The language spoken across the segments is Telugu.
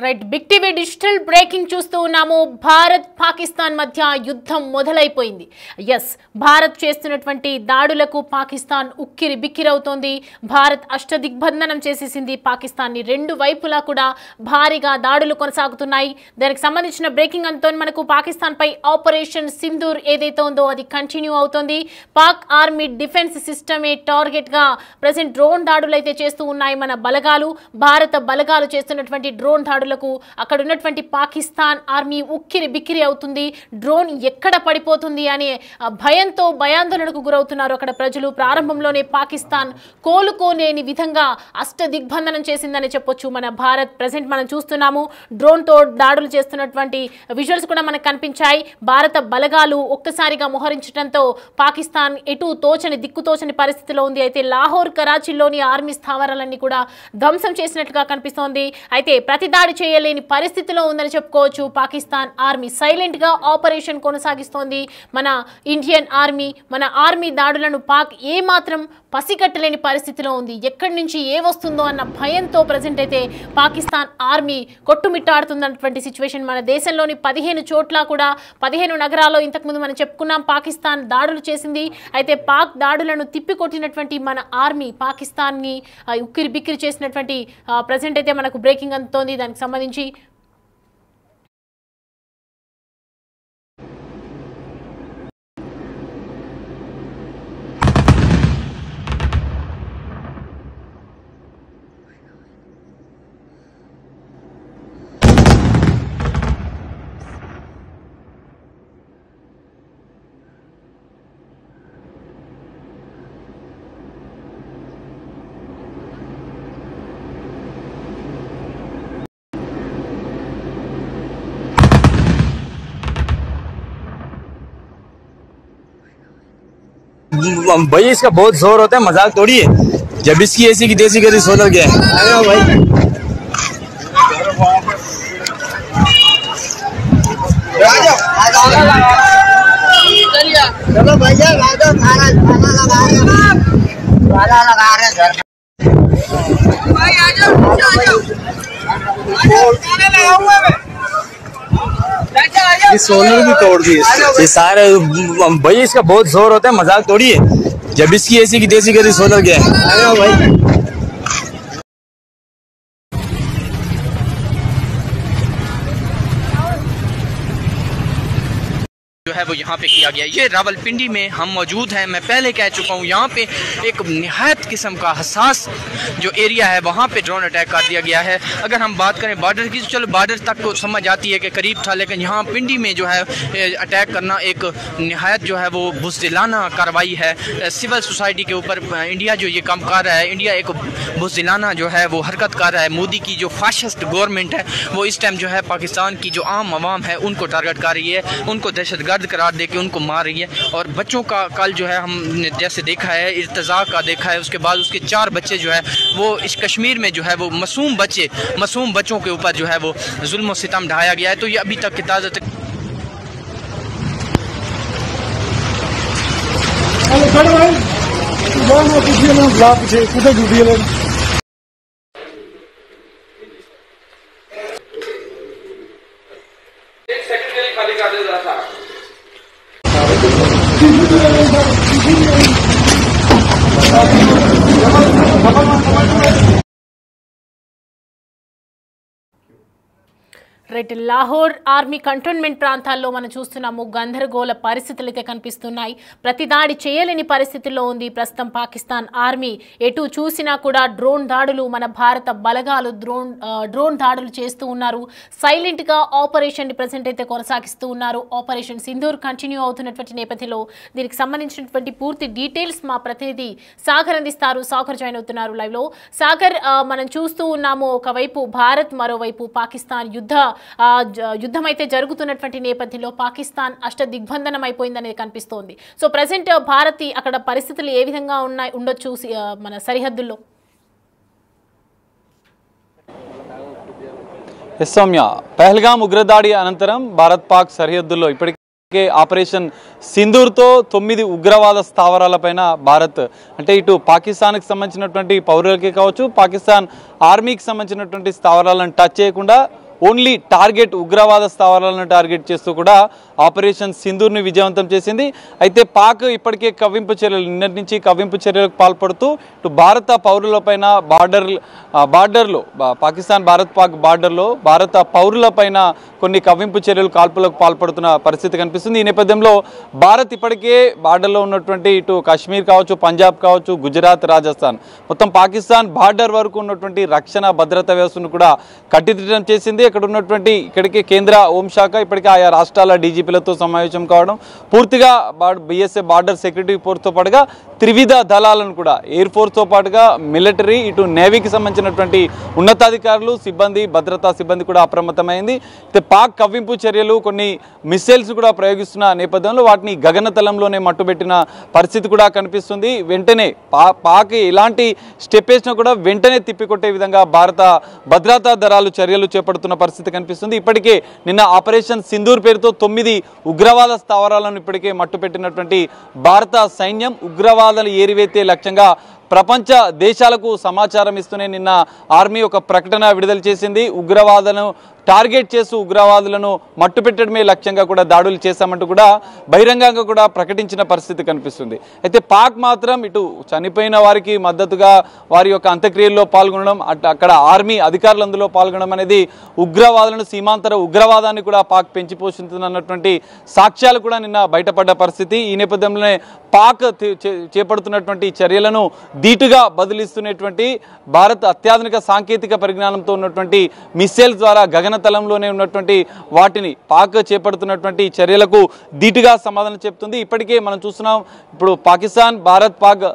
Right big TV digital breaking చూస్తూ ఉన్నాము. భారత్ పాకిస్తాన్ మధ్య యుద్ధం మొదలైపోయింది. ఎస్, భారత్ చేస్తున్నటువంటి దాడులకు పాకిస్తాన్ ఉక్కిరి బిక్కిరవుతోంది. భారత్ అష్టదిగ్బంధనం చేసేసింది పాకిస్తాన్ని. రెండు వైపులా కూడా భారీగా దాడులు కొనసాగుతున్నాయి. దానికి సంబంధించిన బ్రేకింగ్ అంతా మనకు పాకిస్తాన్ పై ఆపరేషన్ సింధూర్ ఏదైతే ఉందో అది కంటిన్యూ అవుతోంది. పాక్ ఆర్మీ డిఫెన్స్ సిస్టమే టార్గెట్ గా ప్రెసెంట్ డ్రోన్ దాడులు అయితే చేస్తూ ఉన్నాయి మన బలగాలు. భారత బలగాలు చేస్తున్నటువంటి డ్రోన్ దాడులు అక్కడ ఉన్నటువంటి పాకిస్తాన్ ఆర్మీ ఉక్కిరి బిక్కిరి అవుతుంది. డ్రోన్ ఎక్కడ పడిపోతుంది అనే భయంతో భయాందోళనకు గురవుతున్నారు అక్కడ ప్రజలు. ప్రారంభంలోనే పాకిస్తాన్ కోలుకోలేని విధంగా అష్టదిగ్బంధనం చేసిందని చెప్పొచ్చు మన భారత్. ప్రెసెంట్ మనం చూస్తున్నాము డ్రోన్తో దాడులు చేస్తున్నటువంటి విజువల్స్ కూడా మనకు కనిపించాయి. భారత బలగాలు ఒక్కసారిగా మోహరించడంతో పాకిస్తాన్ ఎటు తోచని దిక్కుతోచని పరిస్థితిలో ఉంది. అయితే లాహోర్, కరాచీలోని ఆర్మీ స్థావరాలన్నీ కూడా ధ్వంసం చేసినట్లుగా కనిపిస్తోంది. అయితే ప్రతి దాడి చేయలేని పరిస్థితిలో ఉందని చెప్పుకోవచ్చు. పాకిస్తాన్ ఆర్మీ సైలెంట్ గా ఆపరేషన్ కొనసాగిస్తోంది. మన ఇండియన్ ఆర్మీ, మన ఆర్మీ దాడులను పాక్ ఏ మాత్రం పసిగట్టలేని పరిస్థితిలో ఉంది. ఎక్కడి నుంచి ఏ వస్తుందో అన్న భయంతో ప్రజెంట్ అయితే పాకిస్తాన్ ఆర్మీ కొట్టుమిట్టాడుతున్నటువంటి సిచ్యువేషన్. మన దేశంలోని 15 చోట్ల కూడా 15 నగరాల్లో ఇంతకుముందు మనం చెప్పుకున్నాం పాకిస్తాన్ దాడులు చేసింది. అయితే పాక్ దాడులను తిప్పికొట్టినటువంటి మన ఆర్మీ పాకిస్తాన్ని ఉక్కిరి బిక్కిరి చేసినటువంటి ప్రజెంట్ అయితే మనకు బ్రేకింగ్ అందుతోంది. దానికి సంబంధించి भाई इसका बहुत जोर होता है, मजाक थोड़ी है। जब इसकी ऐसी की देसी गरी सोलर गया भाई। चलो भैया खाना लगा रहे घर भाई। आ जाओ ये सोलर भी तोड़ दिए ये सारे भाई। इसका बहुत जोर होता है, मजाक थोड़ी है। जब इसकी ऐसी की देसी गरी सोलर गया भाई। जो है वो यहाँ पे किया गया। ये रावलपिंडी में हम मौजूद हैं। मैं पहले कह चुका हूँ यहाँ पे एक निहायत किस्म का हसास जो एरिया है वहाँ पे ड्रोन अटैक कर दिया गया है। अगर हम बात करें बॉर्डर की तो चलो बॉर्डर तक को समझ आती है कि करीब था, लेकिन यहाँ पिंडी में जो है अटैक करना एक निहायत जो है वो बुज़दिलाना कार्रवाई है। सिविल सोसाइटी के ऊपर इंडिया जो ये काम कर रहा है, इंडिया एक बुज़दिलाना जो है वो हरकत कर रहा है। मोदी की जो फाशिस्ट गवर्नमेंट है वो इस टाइम जो है पाकिस्तान की जो आम आवाम है उनको टारगेट कर रही है, उनको दहशतगर्द करार देके उनको मार रही है। और बच्चों का कल जो है हमने जैसे देखा है इर्तजा का देखा है, उसके बाद उसके 4 बच्चे जो है वो इस कश्मीर में जो है वो मासूम बच्चों के ऊपर जो है वो जुल्म और सितम ढाया गया है। तो ये अभी तक की ताज़ा రైట్ లాహోర్ ఆర్మీ కంటోన్మెంట్ ప్రాంతాల్లో మనం చూస్తున్నాము గందరగోళ పరిస్థితులు అయితే కనిపిస్తున్నాయి. ప్రతి దాడి చేయలేని పరిస్థితుల్లో ఉంది ప్రస్తుతం పాకిస్తాన్ ఆర్మీ. ఎటు చూసినా కూడా డ్రోన్ దాడులు, మన భారత బలగాలు డ్రోన్ దాడులు చేస్తూ ఉన్నారు. సైలెంట్గా ఆపరేషన్ ప్రెసెంట్ అయితే కొనసాగిస్తూ ఉన్నారు. ఆపరేషన్ సింధూర్ కంటిన్యూ అవుతున్నటువంటి నేపథ్యంలో దీనికి సంబంధించినటువంటి పూర్తి డీటెయిల్స్ మా ప్రతినిధి సాగర్ అందిస్తారు. సాగర్ జాయిన్ అవుతున్నారు లైవ్లో. సాగర్, మనం చూస్తూ ఉన్నాము ఒకవైపు భారత్, మరోవైపు పాకిస్తాన్ యుద్ధం అయితే జరుగుతున్నటువంటి నేపథ్యంలో పాకిస్తాన్ అష్టదిగ్బంధనం అయిపోయిందనేది కనిపిస్తోంది. సో ప్రెసెంట్ భారత్ అక్కడ పరిస్థితులు ఏ విధంగా ఉండొచ్చు మన సరిహద్దుల్లో? సౌమ్య, పహల్గాం ఉగ్రదాడి అనంతరం భారత్ పాక్ సరిహద్దుల్లో ఇప్పటికే ఆపరేషన్ సింధూర్తో 9 ఉగ్రవాద స్థావరాలపైన భారత్ అంటే ఇటు పాకిస్తాన్కి సంబంధించినటువంటి పౌరులకే కావచ్చు, పాకిస్తాన్ ఆర్మీకి సంబంధించినటువంటి స్థావరాలను టచ్ చేయకుండా ఓన్లీ టార్గెట్ ఉగ్రవాద స్థావరాలను టార్గెట్ చేస్తూ కూడా ఆపరేషన్ సింధూర్ని విజయవంతం చేసింది. అయితే పాక్ ఇప్పటికే కవ్వింపు చర్యలు నిన్నటి నుంచి కవ్వింపు చర్యలకు పాల్పడుతూ ఇటు భారత పౌరులపైన బార్డర్లో పాకిస్తాన్ పాక్ బార్డర్లో భారత పౌరులపైన కొన్ని కవ్వింపు చర్యలు కాల్పులకు పాల్పడుతున్న పరిస్థితి కనిపిస్తుంది. ఈ నేపథ్యంలో భారత్ ఇప్పటికే బార్డర్లో ఉన్నటువంటి ఇటు కాశ్మీర్ కావచ్చు, పంజాబ్ కావచ్చు, గుజరాత్, రాజస్థాన్ మొత్తం పాకిస్తాన్ బార్డర్ వరకు ఉన్నటువంటి రక్షణ భద్రతా వ్యవస్థను కూడా కట్టుదిట్టం చేసింది. ఇక్కడికి కేంద్ర హోంశాఖ ఇప్పటికే ఆయా రాష్ట్రాల డీజీపీలతో సమావేశం కావడం, పూర్తిగా BSF బార్డర్ సెక్యూరిటీ ఫోర్స్తో పాటుగా త్రివిధ దళాలను కూడా ఎయిర్ ఫోర్స్తో పాటుగా మిలిటరీ ఇటు నేవీకి సంబంధించినటువంటి ఉన్నతాధికారులు సిబ్బంది భద్రతా సిబ్బంది కూడా అప్రమత్తమైంది. పాక్ కవ్వింపు చర్యలు కొన్ని మిసైల్స్ కూడా ప్రయోగిస్తున్న నేపథ్యంలో వాటిని గగనతలంలోనే మట్టుబెట్టిన పరిస్థితి కూడా కనిపిస్తుంది. వెంటనే పాక్ ఎలాంటి స్టెప్ వేసినా కూడా వెంటనే తిప్పికొట్టే విధంగా భారత భద్రతా దళాలు చర్యలు చేపడుతున్న పరిస్థితి కనిపిస్తుంది. ఇప్పటికే నిన్న ఆపరేషన్ సింధూర్ పేరుతో 9 ఉగ్రవాద స్థావరాలను ఇప్పటికే మట్టుపెట్టినటువంటి భారత సైన్యం ఉగ్రవాదాలు ఏరివేతే లక్ష్యంగా ప్రపంచ దేశాలకు సమాచారం ఇస్తూనే నిన్న ఆర్మీ ఒక ప్రకటన విడుదల చేసింది. ఉగ్రవాదులను టార్గెట్ చేస్తూ ఉగ్రవాదులను మట్టుపెట్టడమే లక్ష్యంగా కూడా దాడులు చేశామంటూ కూడా బహిరంగంగా కూడా ప్రకటించిన పరిస్థితి కనిపిస్తుంది. అయితే పాక్ మాత్రం ఇటు చనిపోయిన వారికి మద్దతుగా వారి యొక్క అంత్యక్రియల్లో పాల్గొనడం, అక్కడ ఆర్మీ అధికారులు అందులో పాల్గొనడం అనేది ఉగ్రవాదులను సీమాంతర ఉగ్రవాదాన్ని కూడా పాక్ పెంచి పోషిస్తున్నటువంటి సాక్ష్యాలు కూడా నిన్న బయటపడ్డ పరిస్థితి. ఈ నేపథ్యంలోనే పాక్ చేపడుతున్నటువంటి చర్యలను ధీటుగా బదిలిస్తున్నటువంటి భారత్ అత్యాధునిక సాంకేతిక పరిజ్ఞానంతో ఉన్నటువంటి మిసైల్స్ ద్వారా గగనతలంలోనే ఉన్నటువంటి వాటిని పాక్ చేపడుతున్నటువంటి చర్యలకు ధీటుగా సమాధానం చెప్తుంది. ఇప్పటికే మనం చూస్తున్నాం, ఇప్పుడు పాకిస్తాన్ భారత్ పాక్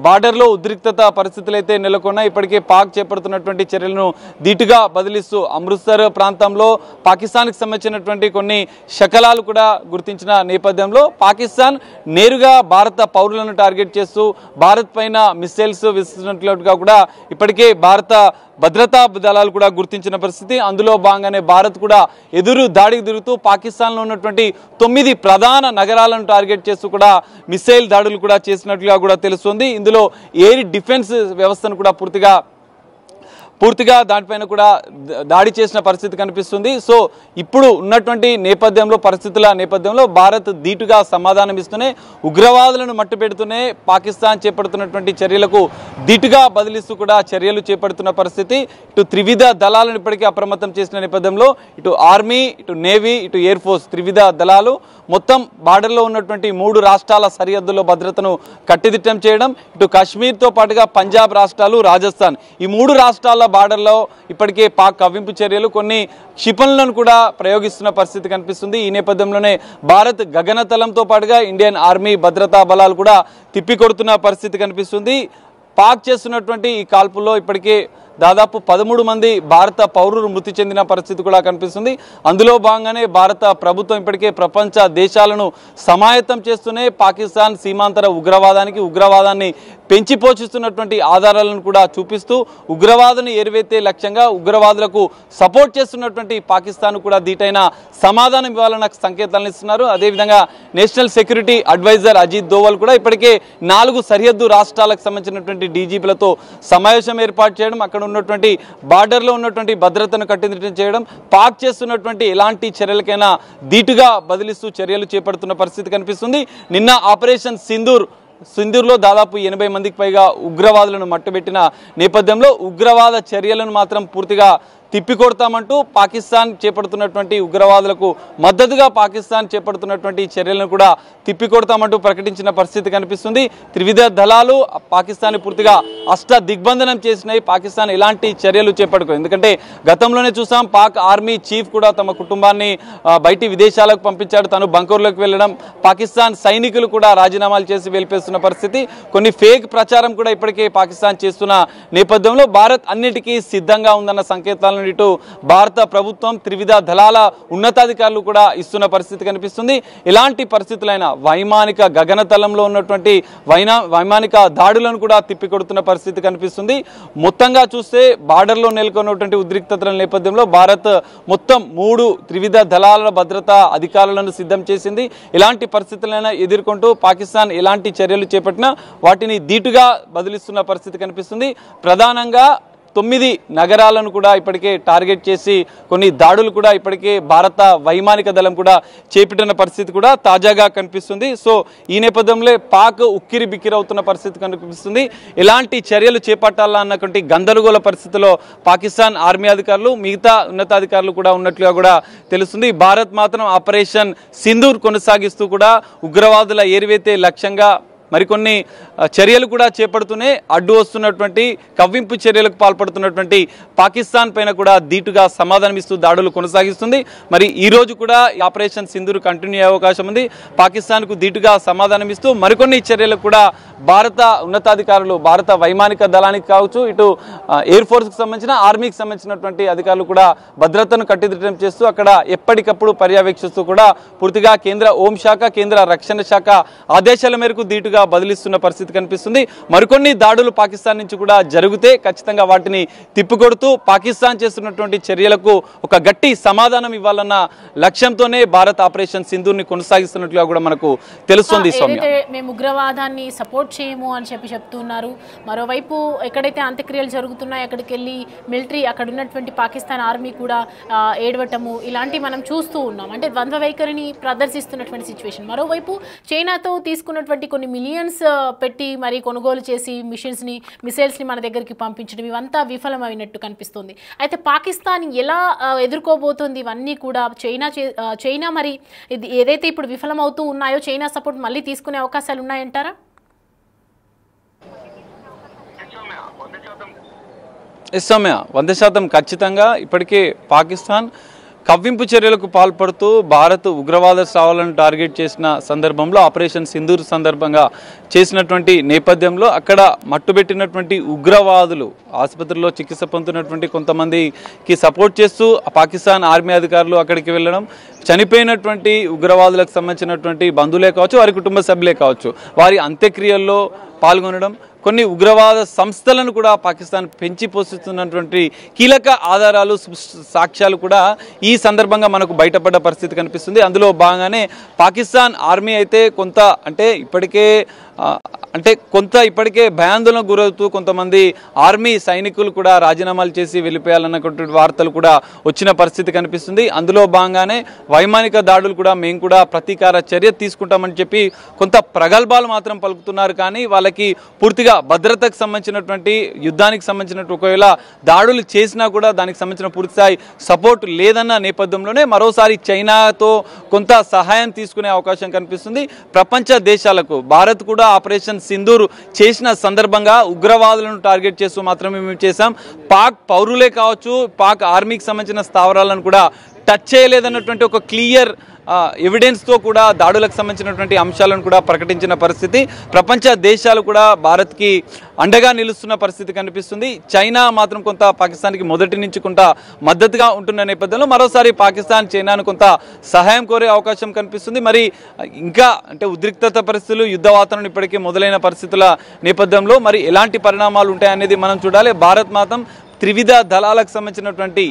బార్డర్లో ఉద్రిక్తత పరిస్థితులు అయితే నెలకొన్నాయి. ఇప్పటికే పాక్ చేపడుతున్నటువంటి చర్యలను ధీటుగా బదిలిస్తూ అమృత్సర్ ప్రాంతంలో పాకిస్తాన్కి సంబంధించినటువంటి కొన్ని శకలాలు కూడా గుర్తించిన నేపథ్యంలో పాకిస్తాన్ నేరుగా భారత పౌరులను టార్గెట్ చేస్తూ భారత్ పైన మిసైల్స్ విస్తున్నట్లుగా కూడా ఇప్పటికే భారత భద్రతా దళాలు కూడా గుర్తించిన పరిస్థితి. అందులో భాగంగానే భారత్ కూడా ఎదురు దాడికి తిరుగుతూ పాకిస్తాన్లో ఉన్నటువంటి 9 ప్రధాన నగరాలను టార్గెట్ చేస్తూ కూడా మిసైల్ దాడులు కూడా చేసినట్లుగా కూడా తెలుస్తుంది. ఇందులో ఎయిర్ డిఫెన్స్ వ్యవస్థను కూడా పూర్తిగా దానిపైన కూడా దాడి చేసిన పరిస్థితి కనిపిస్తుంది. సో ఇప్పుడు ఉన్నటువంటి పరిస్థితుల నేపథ్యంలో భారత్ ధీటుగా సమాధానం ఇస్తూనే ఉగ్రవాదులను మట్టుపెడుతూనే పాకిస్తాన్ చేపడుతున్నటువంటి చర్యలకు ధీటుగా బదిలిస్తూ కూడా చర్యలు చేపడుతున్న పరిస్థితి. ఇటు త్రివిధ దళాలను ఇప్పటికీ అప్రమత్తం చేసిన నేపథ్యంలో ఇటు ఆర్మీ, ఇటు నేవీ, ఇటు ఎయిర్ ఫోర్స్ త్రివిధ దళాలు మొత్తం బార్డర్లో ఉన్నటువంటి 3 రాష్ట్రాల సరిహద్దుల్లో భద్రతను కట్టుదిట్టం చేయడం, ఇటు కాశ్మీర్తో పాటుగా పంజాబ్ రాష్ట్రాలు, రాజస్థాన్ ఈ 3 రాష్ట్రాల బార్డర్లో ఇప్పటికే పాక్ కవ్వింపు చర్యలు కొన్ని క్షిపణులను కూడా ప్రయోగిస్తున్న పరిస్థితి కనిపిస్తుంది. ఈ నేపథ్యంలోనే భారత్ గగనతలంతో పాటుగా ఇండియన్ ఆర్మీ భద్రతా బలాలు కూడా తిప్పికొడుతున్న పరిస్థితి కనిపిస్తుంది. పాక్ చేస్తున్నటువంటి ఈ కాల్పుల్లో ఇప్పటికే దాదాపు 13 మంది భారత పౌరులు మృతి చెందిన పరిస్థితి కూడా కనిపిస్తుంది. అందులో భాగంగానే భారత ప్రభుత్వం ఇప్పటికే ప్రపంచ దేశాలను సమాయత్తం చేస్తూనే పాకిస్తాన్ సీమాంతర ఉగ్రవాదాన్ని పెంచి పోషిస్తున్నటువంటి ఆధారాలను కూడా చూపిస్తూ ఉగ్రవాదాన్ని ఏరివేతే లక్ష్యంగా ఉగ్రవాదులకు సపోర్ట్ చేస్తున్నటువంటి పాకిస్తాన్ కూడా ధీటైన సమాధానం ఇవ్వాలన్న సంకేతాలను ఇస్తున్నారు. అదేవిధంగా national security adviser Ajit Doval కూడా ఇప్పటికే 4 సరిహద్దు రాష్ట్రాలకు సంబంధించినటువంటి డీజీపీలతో సమావేశం ఏర్పాటు చేయడం, అక్కడ ఉన్నటువంటి బార్డర్లో ఉన్నటువంటి భద్రతను కట్టుదిట్టం చేయడం, పాక్ చేస్తున్నటువంటి ఎలాంటి చర్యలకైనా ధీటుగా బదిలిస్తూ చర్యలు చేపడుతున్న పరిస్థితి కనిపిస్తుంది. నిన్న ఆపరేషన్ సింధూర్లో దాదాపు 80 మందికి పైగా ఉగ్రవాదులను మట్టుబెట్టిన నేపథ్యంలో ఉగ్రవాద చర్యలను మాత్రం పూర్తిగా తిప్పికొడతామంటూ పాకిస్తాన్ చేపడుతున్నటువంటి ఉగ్రవాదులకు మద్దతుగా పాకిస్తాన్ చేపడుతున్నటువంటి చర్యలను కూడా తిప్పికొడతామంటూ ప్రకటించిన పరిస్థితి కనిపిస్తుంది. త్రివిధ దళాలు పాకిస్తాన్ పూర్తిగా దిగ్బంధనం చేసినాయి. పాకిస్తాన్ ఎలాంటి చర్యలు చేపట్టుకో, ఎందుకంటే గతంలోనే చూసాం పాక్ ఆర్మీ చీఫ్ కూడా తమ కుటుంబాన్ని బయటి విదేశాలకు పంపించాడు, తను బంకూర్లోకి వెళ్ళడం, పాకిస్తాన్ సైనికులు కూడా రాజీనామాలు చేసి వెళ్ళిపోతున్న పరిస్థితి. కొన్ని ఫేక్ ప్రచారం కూడా ఇప్పటికే పాకిస్తాన్ చేస్తున్న నేపథ్యంలో భారత్ అన్నిటికీ సిద్ధంగా ఉందన్న సంకేతాలను ఇటు భారత ప్రభుత్వం త్రివిధ దళాల ఉన్నతాధికారులు కూడా ఇస్తున్న పరిస్థితి కనిపిస్తుంది. ఎలాంటి పరిస్థితులైనా వైమానిక గగనతలంలో ఉన్నటువంటి వైమానిక దాడులను కూడా తిప్పికొడుతున్న పరిస్థితి కనిపిస్తుంది. మొత్తంగా చూస్తే బార్డర్లో నెలకొన్నటువంటి ఉద్రిక్తతల నేపథ్యంలో భారత్ మొత్తం 3 త్రివిధ దళాల భద్రతా అధికారులను సిద్ధం చేసింది. ఎలాంటి పరిస్థితులైనా ఎదుర్కొంటూ పాకిస్తాన్ ఎలాంటి చర్యలు చేపట్టినా వాటిని ధీటుగా బదిలిస్తున్న పరిస్థితి కనిపిస్తుంది. ప్రధానంగా 9 నగరాలను కూడా ఇప్పటికే టార్గెట్ చేసి కొన్ని దాడులు కూడా ఇప్పటికే భారత వైమానిక దళం కూడా చేపట్టిన పరిస్థితి కూడా తాజాగా కనిపిస్తుంది. సో ఈ నేపథ్యంలో పాక్ ఉక్కిరి బిక్కిరి అవుతున్న పరిస్థితి కనిపిస్తుంది. ఎలాంటి చర్యలు చేపట్టాలా అన్నటువంటి గందరగోళ పరిస్థితిలో పాకిస్తాన్ ఆర్మీ అధికారులు మిగతా ఉన్నతాధికారులు కూడా ఉన్నట్లుగా కూడా తెలుస్తుంది. భారత్ మాత్రం ఆపరేషన్ సింధూర్ కొనసాగిస్తూ కూడా ఉగ్రవాదుల ఏరివేతే లక్ష్యంగా మరికొన్ని చర్యలు కూడా చేపడుతూనే అడ్డు వస్తున్నటువంటి కవ్వింపు చర్యలకు పాల్పడుతున్నటువంటి పాకిస్తాన్ పైన కూడా ధీటుగా సమాధానమిస్తూ దాడులు కొనసాగిస్తుంది. మరి ఈ రోజు కూడా ఆపరేషన్ సింధూర్ కంటిన్యూ అయ్యే అవకాశం ఉంది. పాకిస్తాన్కు ధీటుగా సమాధానమిస్తూ మరికొన్ని చర్యలకు కూడా భారత ఉన్నతాధికారులు భారత వైమానిక దళానికి కావచ్చు, ఇటు ఎయిర్ ఫోర్స్కి సంబంధించిన ఆర్మీకి సంబంధించినటువంటి అధికారులు కూడా భద్రతను కట్టుదిట్టం చేస్తూ అక్కడ ఎప్పటికప్పుడు పర్యవేక్షిస్తూ కూడా పూర్తిగా కేంద్ర హోంశాఖ కేంద్ర రక్షణ శాఖ ఆదేశాల మేరకు ధీటుగా బదిలిస్తున్న పరిస్థితి కనిపిస్తుంది. మరికొన్ని దాడులు పాకిస్తాన్ నుంచి కూడా జరిగితే ఖచ్చితంగా వాటిని తిప్పికొడుతూ పాకిస్తాన్ చేస్తున్నటువంటి చర్యలకు ఒక గట్టి సమాధానం ఇవ్వాలన్న లక్ష్యంతోనే భారత్ ఆపరేషన్ సింధూర్ని కొనసాగిస్తున్నట్లుగా కూడా మనకు తెలుస్తుంది. మేము ఉగ్రవాదాన్ని సపోర్ట్ చేయము అని చెప్తున్నారు. మరోవైపు ఎక్కడైతే అంత్యక్రియలు జరుగుతున్నాయో అక్కడికి వెళ్ళి మిలిటరీ అక్కడ ఉన్నటువంటి పాకిస్తాన్ ఆర్మీ కూడా ఏడవటము ఇలాంటివి మనం చూస్తూ ఉన్నాం. అంటే ద్వంద్వ వైఖరిని ప్రదర్శిస్తున్నటువంటి సిచ్యువేషన్. మరోవైపు చైనాతో తీసుకున్నటువంటి కొన్ని మిలియన్స్ పెట్టి మరి కొనుగోలు చేసి మిసైల్స్ని మన దగ్గరికి పంపించడం ఇవంతా విఫలమైనట్టు కనిపిస్తుంది. అయితే పాకిస్తాన్ ఎలా ఎదుర్కోబోతుంది ఇవన్నీ కూడా? చైనా మరి ఇది ఏదైతే ఇప్పుడు విఫలమవుతూ ఉన్నాయో చైనా సపోర్ట్ మళ్ళీ తీసుకునే అవకాశాలు ఉన్నాయంటారా? సౌమ్య 100% ఖచ్చితంగా ఇప్పటికే పాకిస్తాన్ కవ్వింపు చర్యలకు పాల్పడుతూ భారత్ ఉగ్రవాద స్థావరాలను టార్గెట్ చేసిన సందర్భంలో ఆపరేషన్ సింధూర్ సందర్భంగా చేసినటువంటి నేపథ్యంలో అక్కడ మట్టుబెట్టినటువంటి ఉగ్రవాదులు ఆసుపత్రిలో చికిత్స పొందుతున్నటువంటి కొంతమందికి సపోర్ట్ చేస్తూ పాకిస్తాన్ ఆర్మీ అధికారులు అక్కడికి వెళ్ళడం, చనిపోయినటువంటి ఉగ్రవాదులకు సంబంధించినటువంటి బంధువులే కావచ్చు, వారి కుటుంబ సభ్యులే కావచ్చు, వారి అంత్యక్రియల్లో పాల్గొనడం, కొన్ని ఉగ్రవాద సంస్థలను కూడా పాకిస్తాన్ పెంచి పోషిస్తున్నటువంటి కీలక ఆధారాలు సాక్ష్యాలు కూడా ఈ సందర్భంగా మనకు బయటపడ్డ పరిస్థితి కనిపిస్తుంది. అందులో భాగంగానే పాకిస్తాన్ ఆర్మీ అయితే ఇప్పటికే భయాందోళనకు గురవుతూ కొంతమంది ఆర్మీ సైనికులు కూడా రాజీనామాలు చేసి వెళ్ళిపోయాలన్నటువంటి వార్తలు కూడా వచ్చిన పరిస్థితి కనిపిస్తుంది. అందులో భాగంగానే వైమానిక దాడులు కూడా మేము కూడా ప్రతీకార చర్య తీసుకుంటామని చెప్పి కొంత ప్రగల్భాలు మాత్రం పలుకుతున్నారు. కానీ వాళ్ళకి పూర్తిగా భద్రతకు సంబంధించినటువంటి యుద్ధానికి సంబంధించినటువంటి ఒకవేళ దాడులు చేసినా కూడా దానికి సంబంధించిన పూర్తిస్థాయి సపోర్ట్ లేదన్న నేపథ్యంలోనే మరోసారి చైనాతో కొంత సహాయం తీసుకునే అవకాశం కనిపిస్తుంది. ప్రపంచ దేశాలకు భారత్ కూడా ఆపరేషన్ సింధూర్ చేసిన సందర్భంగా ఉగ్రవాదులను టార్గెట్ చేస్తూ మాత్రమే మేము చేశాం, పాక్ పౌరులే కావచ్చు, పాక్ ఆర్మీకి సంబంధించిన స్థావరాలను కూడా టచ్ చేయలేదన్నటువంటి ఒక క్లియర్ ఎవిడెన్స్తో కూడా దాడులకు సంబంధించినటువంటి అంశాలను కూడా ప్రకటించిన పరిస్థితి. ప్రపంచ దేశాలు కూడా భారత్కి అండగా నిలుస్తున్న పరిస్థితి కనిపిస్తుంది. చైనా మాత్రం కొంత పాకిస్తాన్కి మొదటి నుంచి కొంత మద్దతుగా ఉంటున్న నేపథ్యంలో మరోసారి పాకిస్తాన్ చైనాను కొంత సహాయం కోరే అవకాశం కనిపిస్తుంది. మరి ఇంకా ఉద్రిక్తత పరిస్థితులు, యుద్ధ వాతావరణం ఇప్పటికే మొదలైన పరిస్థితుల నేపథ్యంలో మరి ఎలాంటి పరిణామాలు ఉంటాయనేది మనం చూడాలి. భారత్ మాత్రం త్రివిధ దళాలకు సంబంధించినటువంటి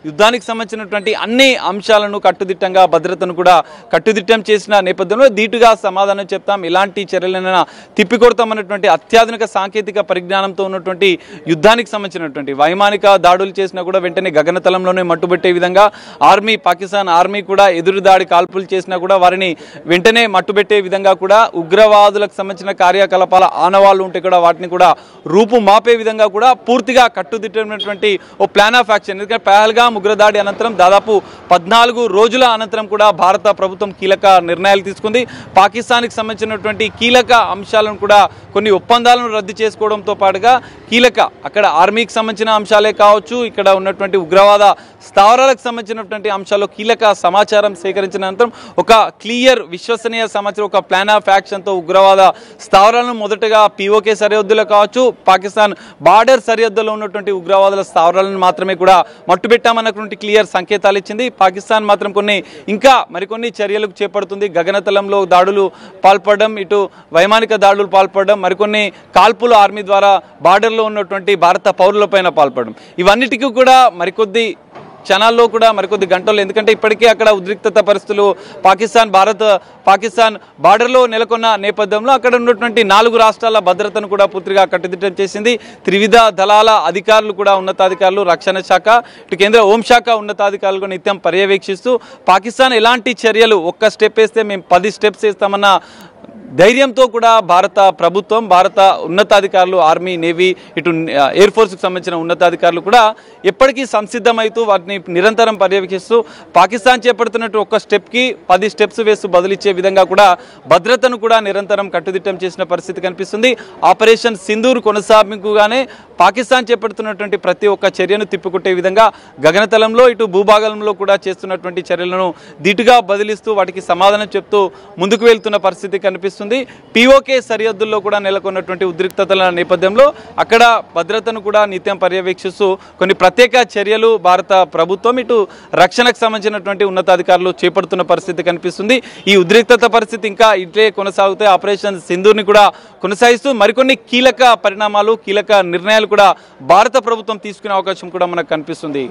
యుద్ధానికి సంబంధించినటువంటి అన్ని అంశాలను కట్టుదిట్టంగా భద్రతను కూడా కట్టుదిట్టం చేసిన నేపథ్యంలో ధీటుగా సమాధానం చెప్తాం, ఎలాంటి చర్యలైనా తిప్పికొడతామన్నటువంటి అత్యాధునిక సాంకేతిక పరిజ్ఞానంతో ఉన్నటువంటి యుద్ధానికి సంబంధించినటువంటి వైమానిక దాడులు చేసినా కూడా వెంటనే గగనతలంలోనే మట్టుబెట్టే విధంగా పాకిస్తాన్ ఆర్మీ కూడా ఎదురుదాడి కాల్పులు చేసినా కూడా వారిని వెంటనే మట్టుబెట్టే విధంగా కూడా ఉగ్రవాదులకు సంబంధించిన కార్యకలాపాల ఆనవాళ్లు ఉంటే కూడా వాటిని కూడా రూపు మాపే విధంగా కూడా పూర్తిగా కట్టుదిట్టమైనటువంటి ఓ ప్లాన్ ఆఫ్ యాక్షన్. ఎందుకంటే పహల్గామ్ ఉగ్రదాడి అనంతరం దాదాపు 14 రోజుల అనంతరం కూడా భారత ప్రభుత్వం కీలక నిర్ణయాలు తీసుకుంది. పాకిస్తాన్కి సంబంధించినటువంటి కీలక అంశాలను కూడా కొన్ని ఒప్పందాలను రద్దు చేసుకోవడంతో పాటుగా కీలక అక్కడ ఆర్మీకి సంబంధించిన అంశాలే కావచ్చు, ఇక్కడ ఉన్నటువంటి ఉగ్రవాద స్థావరాలకు సంబంధించినటువంటి అంశాల్లో కీలక సమాచారం సేకరించిన అనంతరం ఒక క్లియర్ విశ్వసనీయ సమాచారం, ఒక ప్లాన్ ఆఫ్ యాక్షన్తో ఉగ్రవాద స్థావరాలను మొదటగా పీఓకే సరిహద్దులో కావచ్చు, పాకిస్తాన్ బార్డర్ సరిహద్దులో ఉన్నటువంటి ఉగ్రవాదుల స్థావరాలను మాత్రమే కూడా మట్టుబెట్టామన్నటువంటి క్లియర్ సంకేతాలు ఇచ్చింది. పాకిస్తాన్ మాత్రం ఇంకా మరికొన్ని చర్యలకు చేపడుతుంది. గగనతలంలో దాడులు పాల్పడడం, ఇటు వైమానిక దాడులు పాల్పడడం, మరికొన్ని కాల్పులు ఆర్మీ ద్వారా బార్డర్లో ఉన్నటువంటి భారత పౌరులపైన పాల్పడడం, ఇవన్నిటికీ కూడా మరికొద్ది క్షణాల్లో కూడా మరికొద్ది గంటల్లో, ఎందుకంటే ఇప్పటికే అక్కడ ఉద్రిక్తత పరిస్థితులు పాకిస్తాన్ బార్డర్లో నెలకొన్న నేపథ్యంలో అక్కడ ఉన్నటువంటి 4 రాష్ట్రాల భద్రతను కూడా పూర్తిగా కట్టుదిట్టం చేసింది. త్రివిధ దళాల అధికారులు కూడా, ఉన్నతాధికారులు, రక్షణ శాఖ, ఇటు కేంద్ర హోంశాఖ ఉన్నతాధికారులు నిత్యం పర్యవేక్షిస్తూ పాకిస్తాన్ ఎలాంటి చర్యలు, ఒక్క స్టెప్ వేస్తే మేము 10 స్టెప్స్ వేస్తామన్న ధైర్యంతో కూడా భారత ప్రభుత్వం, భారత ఉన్నతాధికారులు, ఆర్మీ, నేవీ, ఇటు ఎయిర్ ఫోర్స్కి సంబంధించిన ఉన్నతాధికారులు కూడా ఎప్పటికీ సంసిద్ధమవుతూ వాటిని నిరంతరం పర్యవేక్షిస్తూ పాకిస్తాన్ చేపడుతున్నట్టు ఒక్క స్టెప్కి 10 స్టెప్స్ వేస్తూ బదులిచ్చే విధంగా కూడా భద్రతను కూడా నిరంతరం కట్టుదిట్టం చేసిన పరిస్థితి కనిపిస్తుంది. ఆపరేషన్ సింధూర్ కొనసాగింపుగానే పాకిస్తాన్ చేపడుతున్నటువంటి ప్రతి ఒక్క చర్యను తిప్పికొట్టే విధంగా గగనతలంలో, ఇటు భూభాగంలో కూడా చేస్తున్నటువంటి చర్యలను ధీటుగా బదిలిస్తూ వాటికి సమాధానం చెప్తూ ముందుకు వెళ్తున్న పరిస్థితి కనిపిస్తుంది. పీఓకే సరిహద్దుల్లో కూడా నెలకొన్నటువంటి ఉద్రిక్తతల నేపథ్యంలో అక్కడ భద్రతను కూడా నిత్యం పర్యవేక్షిస్తూ కొన్ని ప్రత్యేక చర్యలు భారత ప్రభుత్వం, ఇటు రక్షణకు సంబంధించినటువంటి ఉన్నతాధికారులు చేపడుతున్న పరిస్థితి కనిపిస్తుంది. ఈ ఉద్రిక్తత పరిస్థితి ఇంకా ఇట్లే కొనసాగుతాయి. ఆపరేషన్ సింధూర్ని కూడా కొనసాగిస్తూ మరికొన్ని కీలక పరిణామాలు, కీలక నిర్ణయాలు కూడా భారత ప్రభుత్వం తీసుకునే అవకాశం కూడా మనకు కనిపిస్తుంది.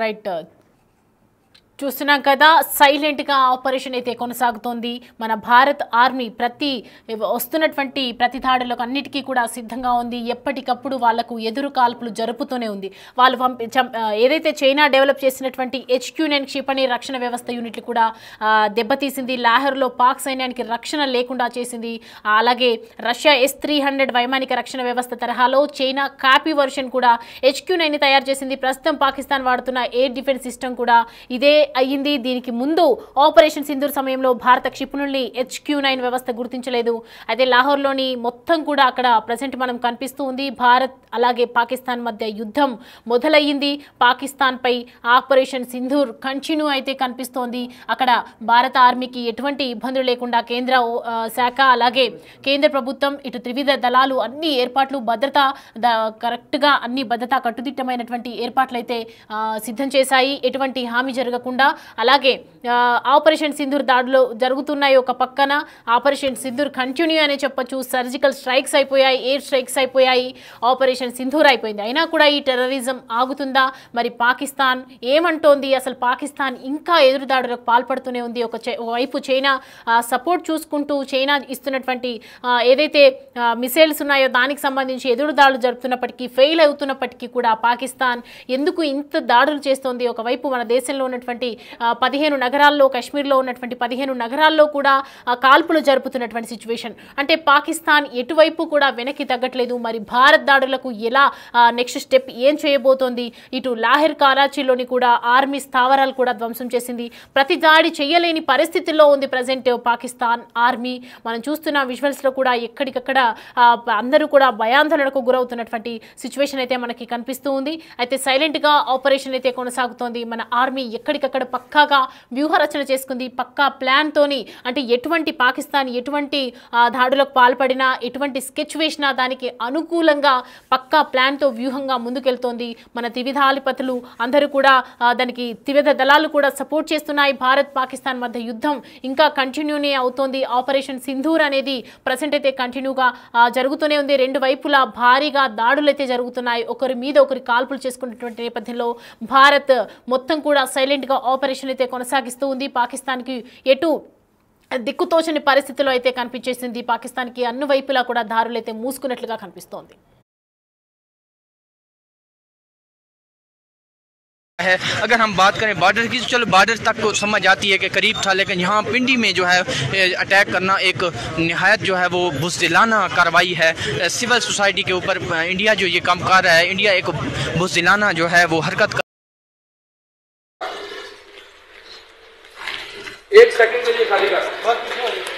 రైట్, చూస్తున్నాం కదా, సైలెంట్గా ఆపరేషన్ అయితే కొనసాగుతోంది. మన భారత్ ఆర్మీ వస్తున్నటువంటి ప్రతి దాడులకు అన్నిటికీ కూడా సిద్ధంగా ఉంది. ఎప్పటికప్పుడు వాళ్లకు ఎదురు కాల్పులు జరుపుతూనే ఉంది. వాళ్ళు ఏదైతే చైనా డెవలప్ చేసినటువంటి HQ-9 క్షిపణి రక్షణ వ్యవస్థ యూనిట్లు కూడా దెబ్బతీసింది. లాహోర్లో పాక్ సైన్యానికి రక్షణ లేకుండా చేసింది. అలాగే రష్యా S-300 వైమానిక రక్షణ వ్యవస్థ తరహాలో చైనా కాపీ వర్షన్ కూడా HQ-9ని తయారు చేసింది. ప్రస్తుతం పాకిస్తాన్ వాడుతున్న ఎయిర్ డిఫెన్స్ సిస్టమ్ కూడా ఇదే అయ్యింది. దీనికి ముందు ఆపరేషన్ సింధూర్ సమయంలో భారత క్షిపణుల్ని HQ-9 వ్యవస్థ గుర్తించలేదు. అయితే లాహోర్లోని మొత్తం కూడా అక్కడ ప్రజెంట్ మనం కనిపిస్తూ ఉంది. భారత్ అలాగే పాకిస్తాన్ మధ్య యుద్ధం మొదలయ్యింది. పాకిస్తాన్పై ఆపరేషన్ సింధూర్ కంటిన్యూ అయితే కనిపిస్తోంది. అక్కడ భారత ఆర్మీకి ఎటువంటి ఇబ్బందులు లేకుండా కేంద్ర శాఖ అలాగే కేంద్ర ప్రభుత్వం, ఇటు త్రివిధ దళాలు అన్ని ఏర్పాట్లు కరెక్ట్గా అన్ని భద్రతా కట్టుదిట్టమైనటువంటి ఏర్పాట్లు అయితే సిద్ధం చేశాయి. ఎటువంటి హామీ జరగకుండా. అలాగే ఆపరేషన్ సింధూర్ దాడులు జరుగుతున్నాయి. ఒక పక్కన ఆపరేషన్ సింధూర్ కంటిన్యూ అనే చెప్పొచ్చు. సర్జికల్ స్ట్రైక్స్ అయిపోయాయి, ఎయిర్ స్ట్రైక్స్ అయిపోయాయి, ఆపరేషన్ సింధూర్ అయిపోయింది. అయినా కూడా ఈ టెర్రరిజం ఆగుతుందా? మరి పాకిస్తాన్ ఏమంటోంది? అసలు పాకిస్తాన్ ఇంకా ఎదురుదాడులకు పాల్పడుతూనే ఉంది. ఒకవైపు చైనా సపోర్ట్ చూసుకుంటూ చైనా ఇస్తున్నటువంటి ఏదైతే మిసైల్స్ ఉన్నాయో దానికి సంబంధించి ఎదురుదాడులు జరుపుతున్నప్పటికీ, ఫెయిల్ అవుతున్నప్పటికీ కూడా పాకిస్తాన్ ఎందుకు ఇంత దాడులు చేస్తోంది? ఒకవైపు మన దేశంలో ఉన్నటువంటి 15 నగరాల్లో, కాశ్మీర్లో ఉన్నటువంటి 15 నగరాల్లో కూడా కాల్పులు జరుపుతున్నటువంటి సిచ్యువేషన్. అంటే పాకిస్తాన్ ఎటువైపు కూడా వెనక్కి తగ్గట్లేదు. మరి భారత్ దాడులకు ఎలా నెక్స్ట్ స్టెప్ ఏం చేయబోతోంది? ఇటు లాహోర్, కరాచీలోని కూడా ఆర్మీ స్థావరాలు కూడా ధ్వంసం చేసింది. ప్రతి దాడి చేయలేని పరిస్థితుల్లో ఉంది ప్రజెంట్ పాకిస్తాన్ ఆర్మీ. మనం చూస్తున్న విజువల్స్లో కూడా ఎక్కడికక్కడ అందరూ కూడా భయాందోళనకు గురవుతున్నటువంటి సిచ్యువేషన్ అయితే మనకి కనిపిస్తూ ఉంది. అయితే సైలెంట్గా ఆపరేషన్ అయితే కొనసాగుతోంది. మన ఆర్మీ ఎక్కడికక్కడ పక్కాగా వ్యూహరచన చేసుకుంది. పక్కా ప్లాన్తోని, అంటే ఎటువంటి పాకిస్తాన్ ఎటువంటి దాడులకు పాల్పడినా, ఎటువంటి స్కెచ్ వేసినా దానికి అనుకూలంగా పక్కా ప్లాన్తో వ్యూహంగా ముందుకెళ్తోంది. మన త్రివిధాధిపతులు అందరూ కూడా దానికి త్రివిధ దళాలు కూడా సపోర్ట్ చేస్తున్నాయి. భారత్ పాకిస్తాన్ మధ్య యుద్ధం ఇంకా కంటిన్యూనే అవుతోంది. ఆపరేషన్ సింధూర్ అనేది ప్రజెంట్ అయితే కంటిన్యూగా జరుగుతూనే ఉంది. రెండు వైపులా భారీగా దాడులు అయితే జరుగుతున్నాయి. ఒకరి మీద ఒకరి కాల్పులు చేసుకున్నటువంటి నేపథ్యంలో భారత్ మొత్తం కూడా సైలెంట్గా ఆపరేషన్ అయితే కొనసాగిస్తూ ఉంది. పాకిస్తాన్కి ఎటు దిక్కుతోచని పరిస్థితిలో అయితే కనిపించేసింది. పాకిస్తాన్కి అన్ని వైపులా కూడా దారులు అయితే మూసుకున్నట్లుగా కనిపిస్తోంది. है अगर हम बात करें बॉर्डर की, तो चलो बॉर्डर तक तो समझ आती है कि करीब था, लेकिन यहाँ पिंडी में जो है अटैक करना एक निहायत जो है वो बुज़दिलाना कार्रवाई है सिविल सोसाइटी के ऊपर। इंडिया जो ये काम कर रहा है, इंडिया एक बुज़दिलाना जो है वो हरकत कर... एक सेकंड के लिए खाली कर